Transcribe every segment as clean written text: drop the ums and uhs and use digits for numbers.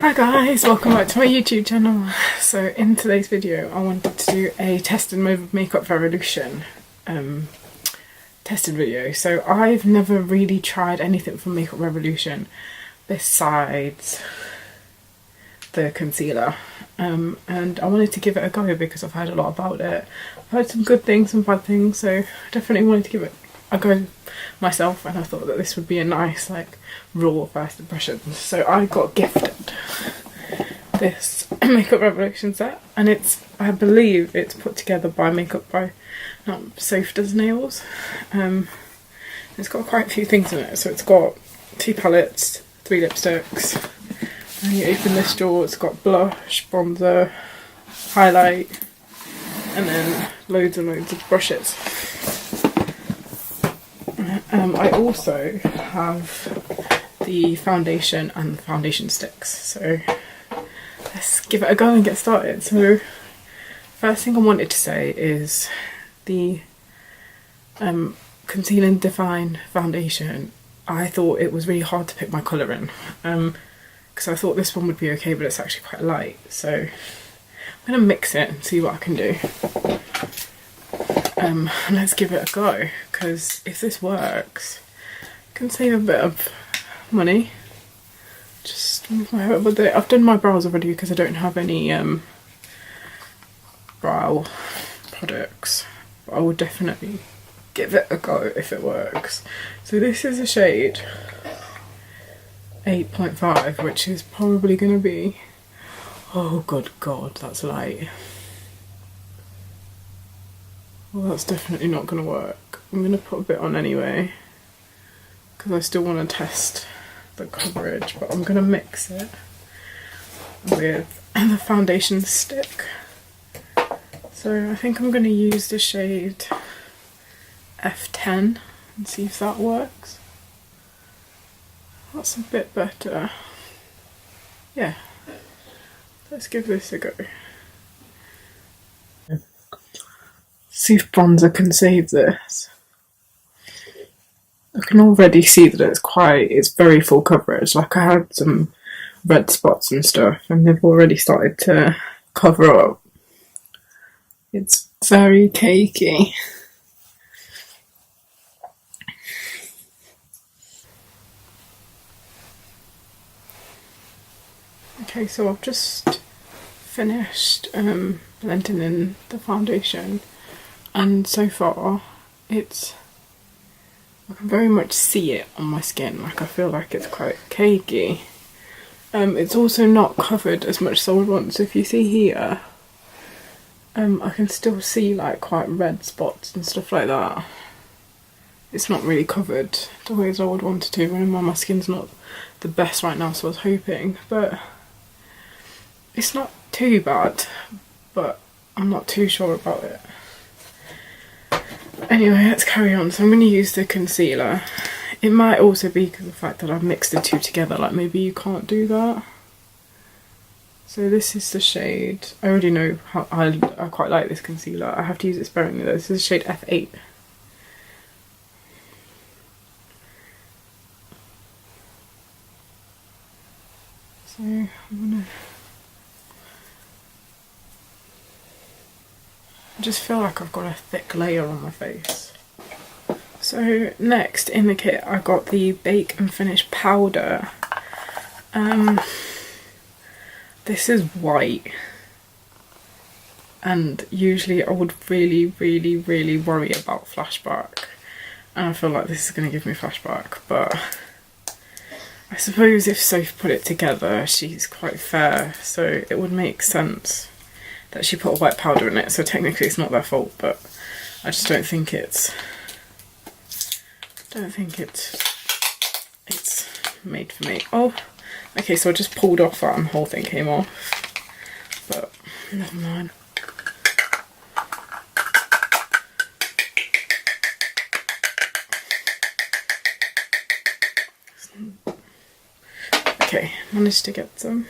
Hi guys, welcome back to my YouTube channel. So in today's video I wanted to do a test and mode of Makeup Revolution tested video. So I've never really tried anything from Makeup Revolution besides the concealer, and I wanted to give it a go because I've heard a lot about it. I've heard some good things, some bad things, so I definitely wanted to give it a go myself, and I thought that this would be a nice like raw first impression. So I got gifted this Makeup Revolution set, and I believe it's put together by Makeup by Soph Does Nails. It's got quite a few things in it. So it's got 2 palettes, 3 lipsticks, and you open this drawer, it's got blush, bronzer, highlight, and then loads and loads of brushes. I also have the foundation and the foundation sticks, so let's give it a go and get started. So first thing I wanted to say is the Conceal and Define foundation, I thought it was really hard to pick my colour in, because I thought this one would be okay, but it's actually quite light, so I'm going to mix it and see what I can do. Let's give it a go, because if this works I can save a bit of money. Just move my hair up with it. I've done my brows already because I don't have any brow products, but I will definitely give it a go if it works. So this is a shade 8.5, which is probably going to be, oh good god, that's light. Well, that's definitely not going to work. I'm going to put a bit on anyway because I still want to test the coverage, but I'm going to mix it with the foundation stick. So I think I'm going to use the shade F10 and see if that works. That's a bit better. Yeah, let's give this a go. See if bronzer can save this. I can already see that it's very full coverage. Like I had some red spots and stuff and they've already started to cover up. It's very cakey. Okay, so I've just finished blending in the foundation, and so far I can very much see it on my skin. Like I feel like it's quite cakey. It's also not covered as much as I would want. So if you see here, I can still see like quite red spots and stuff like that. It's not really covered the way as I would want it to. Remember, my skin's not the best right now, so I was hoping, but it's not too bad, but I'm not too sure about it. Anyway, let's carry on. So I'm going to use the concealer. It might also be because of the fact that I've mixed the two together, like maybe you can't do that. So this is the shade, I already know how I quite like this concealer. I have to use it sparingly though. This is shade F8. So I'm gonna, I just feel like I've got a thick layer on my face. So next in the kit I got the Bake and Finish powder. This is white, and usually I would really worry about flashback, and I feel like this is going to give me flashback, but I suppose if Soph put it together, she's quite fair, so it would make sense that she put a white powder in it, so technically it's not their fault, but I just don't think it's made for me. Oh, okay, so I just pulled off that and the whole thing came off, but never mind. Okay, managed to get some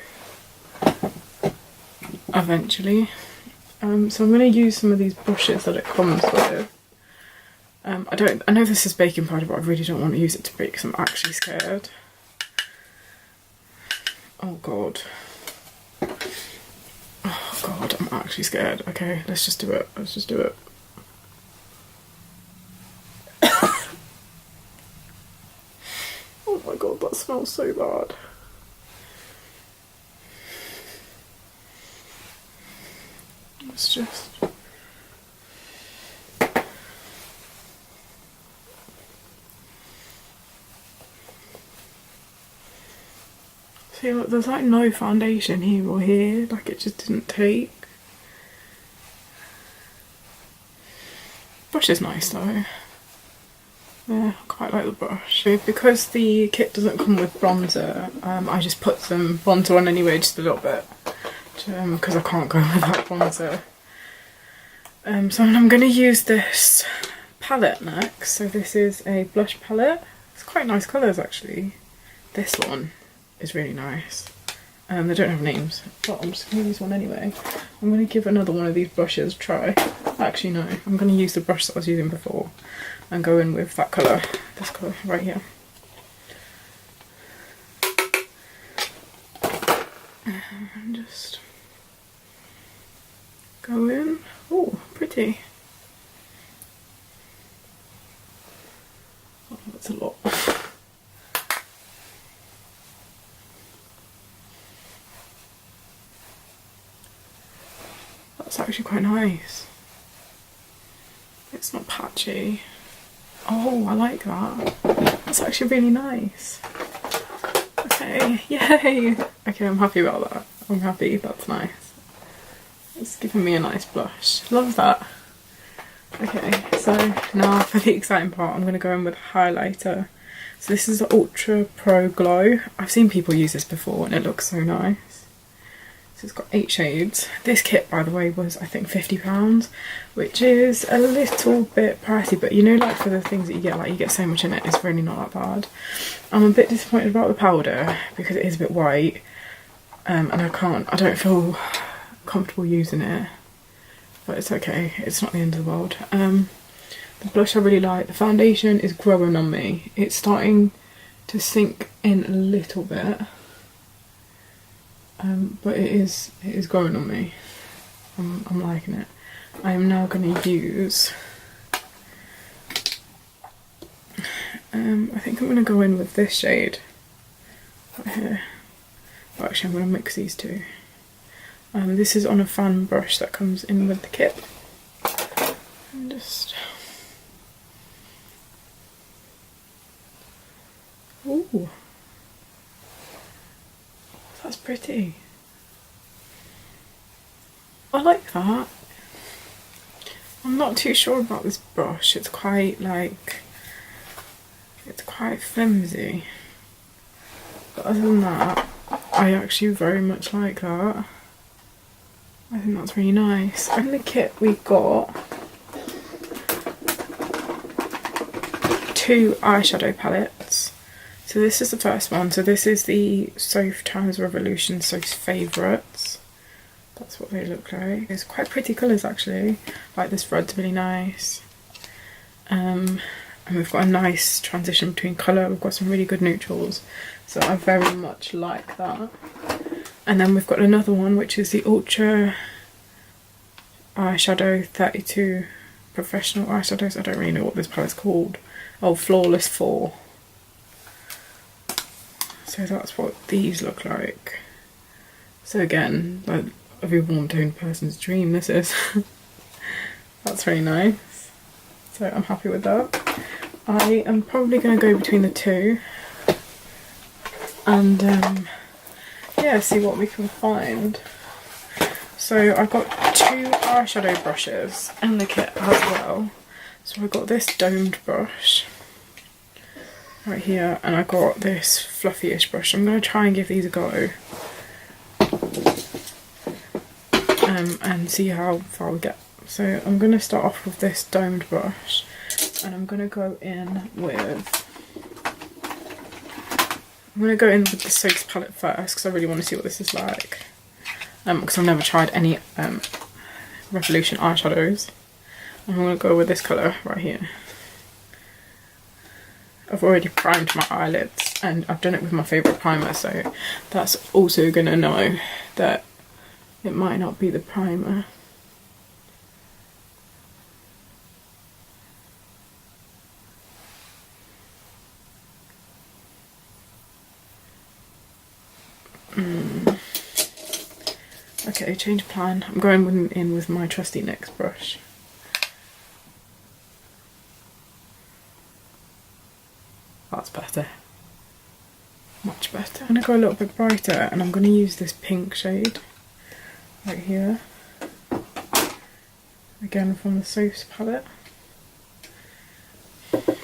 eventually. So I'm going to use some of these brushes that it comes with. I know this is baking powder, but I really don't want to use it to bake because I'm actually scared. Oh god. Oh god, I'm actually scared. Okay, let's just do it. Let's just do it. Oh my god, that smells so bad. It's just... See, look, there's like no foundation here or here, like it just didn't take. Brush is nice though. Yeah, I quite like the brush. Because the kit doesn't come with bronzer, I just put some bronzer on anyway, just a little bit, because I can't go without bronzer. So I'm going to use this palette next. So this is a blush palette. It's quite nice colours actually. This one is really nice. They don't have names, but I'm just going to use one anyway. I'm going to give another one of these brushes a try. Actually no, I'm going to use the brush that I was using before and go in with that colour, this colour right here. And just go in. Oh, pretty. Oh, that's a lot. That's actually quite nice. It's not patchy. Oh, I like that. That's actually really nice. Okay, yay! Okay, I'm happy about that. I'm happy, that's nice. It's giving me a nice blush. Love that. Okay, so now for the exciting part, I'm going to go in with highlighter. So this is the Ultra Pro Glow. I've seen people use this before and it looks so nice. So it's got 8 shades. This kit, by the way, was I think £50, which is a little bit pricey, but you know, like for the things that you get, like you get so much in it, it's really not that bad. I'm a bit disappointed about the powder because it is a bit white, and I don't feel comfortable using it, but it's okay, it's not the end of the world. The blush I really like. The foundation is growing on me. It's starting to sink in a little bit. But it is growing on me. I'm liking it. I am now going to use, I think I'm going to go in with this shade right here. Well, actually I'm going to mix these two. This is on a fan brush that comes in with the kit. And just... Ooh. That's pretty. I like that. I'm not too sure about this brush. It's quite like, it's quite flimsy. But other than that, I actually very much like that. I think that's really nice. In the kit we got 2 eyeshadow palettes. So this is the first one. So this is the Soph Times Revolution Soph's Favourites. That's what they look like. It's quite pretty colours actually. Like this red's really nice. And we've got a nice transition between colour. We've got some really good neutrals. So I very much like that. And then we've got another one which is the Ultra Eyeshadow 32 Professional Eyeshadows. I don't really know what this palette's called. Oh, Flawless 4. So that's what these look like. So again, like every warm toned person's dream this is. That's really nice. So I'm happy with that. I am probably going to go between the two and yeah, see what we can find. So I've got 2 eyeshadow brushes in the kit as well. So I've got this domed brush right here, and I got this fluffy-ish brush. I'm going to try and give these a go and see how far we get. So I'm going to start off with this domed brush, and I'm going to go in with the Soaps palette first because I really want to see what this is like. Because I've never tried any Revolution eyeshadows. I'm going to go with this colour right here. I've already primed my eyelids and I've done it with my favourite primer, so that's also gonna know that it might not be the primer. Okay, change plan. I'm going in with my trusty NYX brush. That's better. Much better. I'm going to go a little bit brighter, and I'm going to use this pink shade right here. Again from the Soaps palette. Let's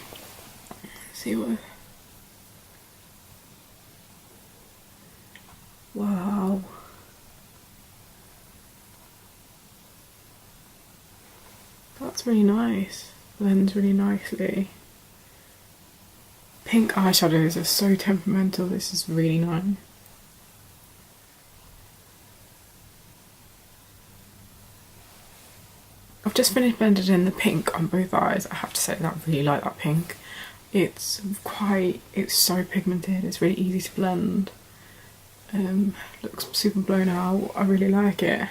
see what... Wow. That's really nice. Blends really nicely. Pink eyeshadows are so temperamental. This is really nice. I've just finished blending in the pink on both eyes. I have to say that I really like that pink. It's so pigmented. It's really easy to blend. Looks super blown out. I really like it.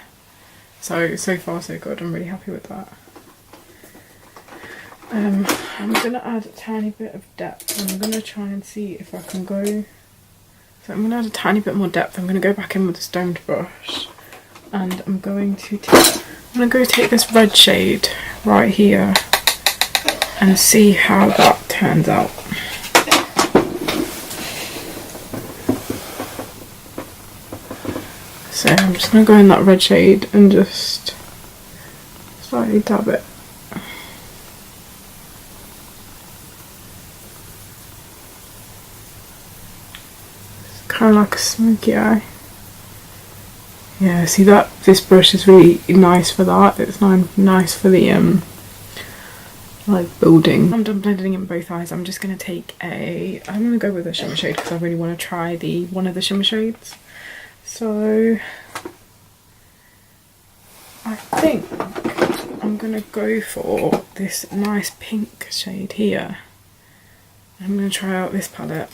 So far so good. I'm really happy with that. I'm gonna add a tiny bit of depth, and I'm gonna try and see if I can go. So I'm gonna add a tiny bit more depth. I'm gonna go back in with the stoned brush, and I'm gonna go take this red shade right here and see how that turns out. So I'm just gonna go in that red shade and just slightly dab it. Kind of like a smoky eye. Yeah, see that this brush is really nice for that. It's nice for the like building. I'm done blending in both eyes. I'm just gonna take I'm gonna go with a shimmer shade because I really want to try one of the shimmer shades. So I think I'm gonna go for this nice pink shade here. I'm gonna try out this palette.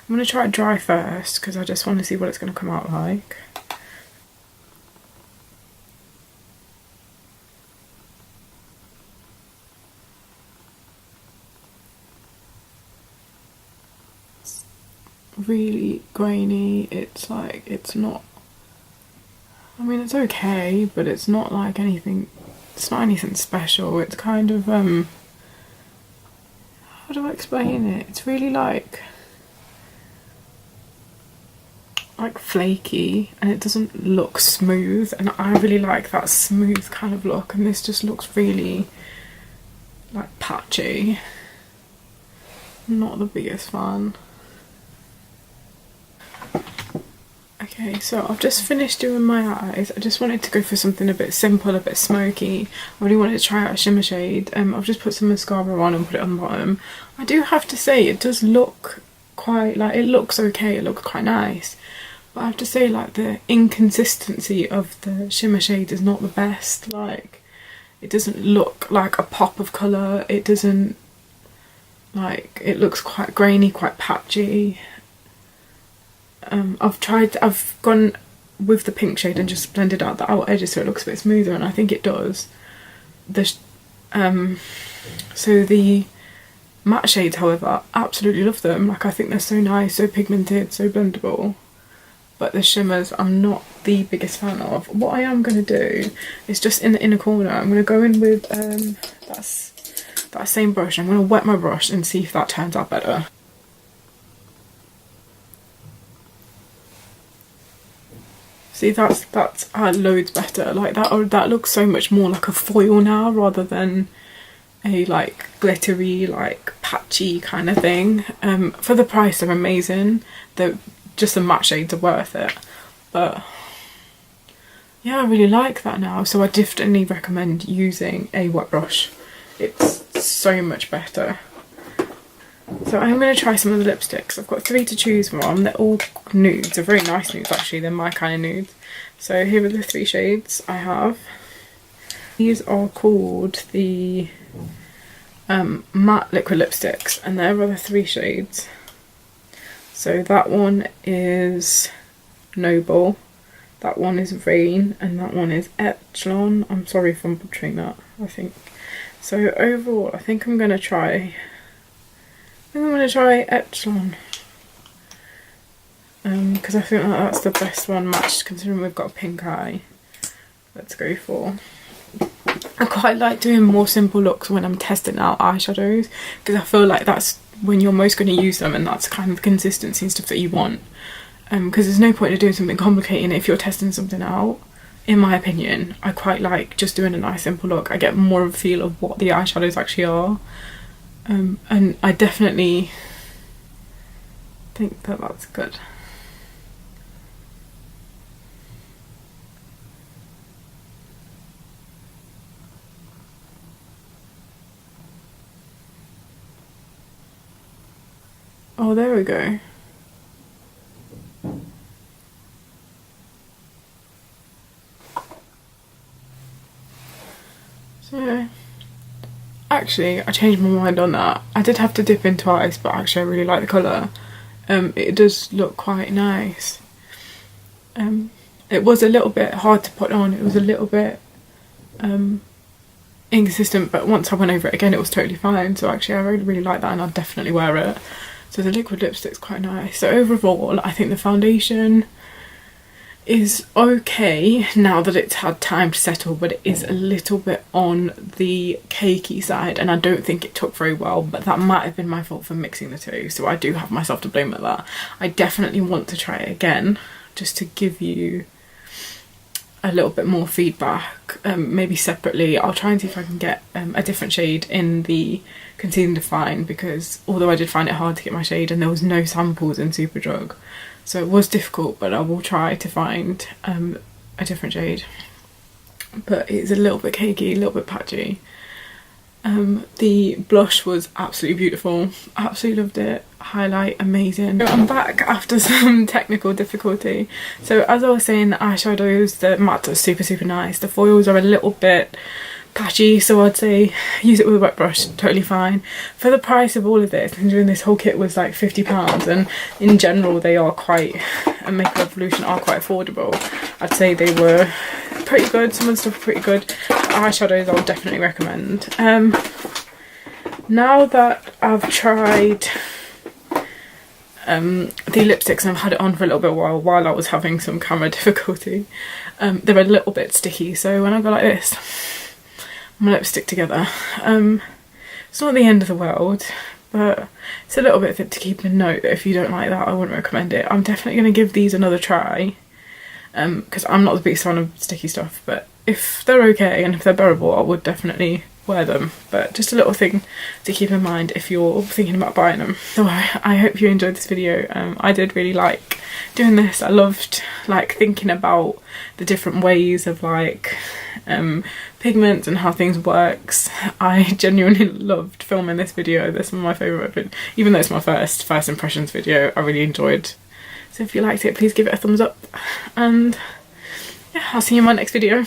I'm going to try it dry first because I just want to see what it's going to come out like. It's really grainy. It's like, it's not, I mean it's okay, but it's not like anything, it's not anything special. It's kind of, how do I explain it? It's really like flaky, and it doesn't look smooth, and I really like that smooth kind of look, and this just looks really like patchy. I'm not the biggest fan. Okay, so I've just finished doing my eyes. I just wanted to go for something a bit simple, a bit smoky. I really wanted to try out a shimmer shade. I've just put some mascara on and put it on the bottom. I do have to say it does look quite, like, it looks okay, it looks quite nice. But I have to say, like, the inconsistency of the shimmer shade is not the best. Like, it doesn't look like a pop of colour. It doesn't, like, it looks quite grainy, quite patchy. I've gone with the pink shade and just blended out the outer edges so it looks a bit smoother, and I think it does. So the matte shades, however, absolutely love them. Like, I think they're so nice, so pigmented, so blendable. But the shimmers I'm not the biggest fan of. What I am going to do is just in the inner corner, I'm going to go in with that same brush. I'm going to wet my brush and see if that turns out better. See, that's loads better. Like, that looks so much more like a foil now rather than a like glittery, like patchy kind of thing. For the price, they're amazing. Just the matte shades are worth it. But yeah, I really like that now. So I definitely recommend using a wet brush. It's so much better. So I'm going to try some of the lipsticks. I've got 3 to choose from. They're all nudes. They're very nice nudes actually. They're my kind of nudes. So here are the 3 shades I have. These are called the matte liquid lipsticks, and there are the 3 shades. So that one is Noble, that one is Rain, and that one is Echelon. I'm sorry if I'm butchering that, I think. So overall, I think I'm going to try Echelon. Because I think that's the best one matched, considering we've got a pink eye. Let's go for... I quite like doing more simple looks when I'm testing out eyeshadows, because I feel like that's when you're most going to use them, and that's kind of the consistency and stuff that you want. Because there's no point in doing something complicated if you're testing something out. In my opinion, I quite like just doing a nice simple look. I get more of a feel of what the eyeshadows actually are. And I definitely think that that's good. Oh, there we go. So, actually, I changed my mind on that. I did have to dip in twice, but actually I really like the colour. It does look quite nice. It was a little bit hard to put on. It was a little bit inconsistent, but once I went over it again, it was totally fine. So actually, I really like that, and I'll definitely wear it. So the liquid lipstick's quite nice. So overall, I think the foundation is okay now that it's had time to settle, but it is a little bit on the cakey side, and I don't think it took very well, but that might have been my fault for mixing the two, so I do have myself to blame at that. I definitely want to try it again, just to give you a little bit more feedback, maybe separately. I'll try and see if I can get a different shade in the Conceal and Define, because although I did find it hard to get my shade and there was no samples in Superdrug, so it was difficult, but I will try to find a different shade. But it's a little bit cakey, a little bit patchy. The blush was absolutely beautiful, absolutely loved it. Highlight, amazing. So I'm back after some technical difficulty. So as I was saying, the eyeshadows, the mattes are super nice. The foils are a little bit patchy, so I'd say use it with a wet brush, totally fine. For the price of all of this, considering this whole kit was like £50, and in general they are quite, and Makeup Revolution are quite affordable, I'd say they were pretty good. Some of the stuff are pretty good. Eyeshadows I would definitely recommend. Now that I've tried the lipsticks and I've had it on for a little bit while I was having some camera difficulty, they're a little bit sticky, so when I go like this, my lips stick together. It's not the end of the world, but it's a little bit to keep in note that if you don't like that, I wouldn't recommend it. I'm definitely going to give these another try, because I'm not the biggest fan of sticky stuff, but if they're okay and if they're bearable, I would definitely wear them. But just a little thing to keep in mind if you're thinking about buying them. So I hope you enjoyed this video. I did really like doing this. I loved like thinking about the different ways of like pigments and how things works. I genuinely loved filming this video. This was my favourite, even though it's my first impressions video, I really enjoyed. So if you liked it, please give it a thumbs up, and yeah, I'll see you in my next video.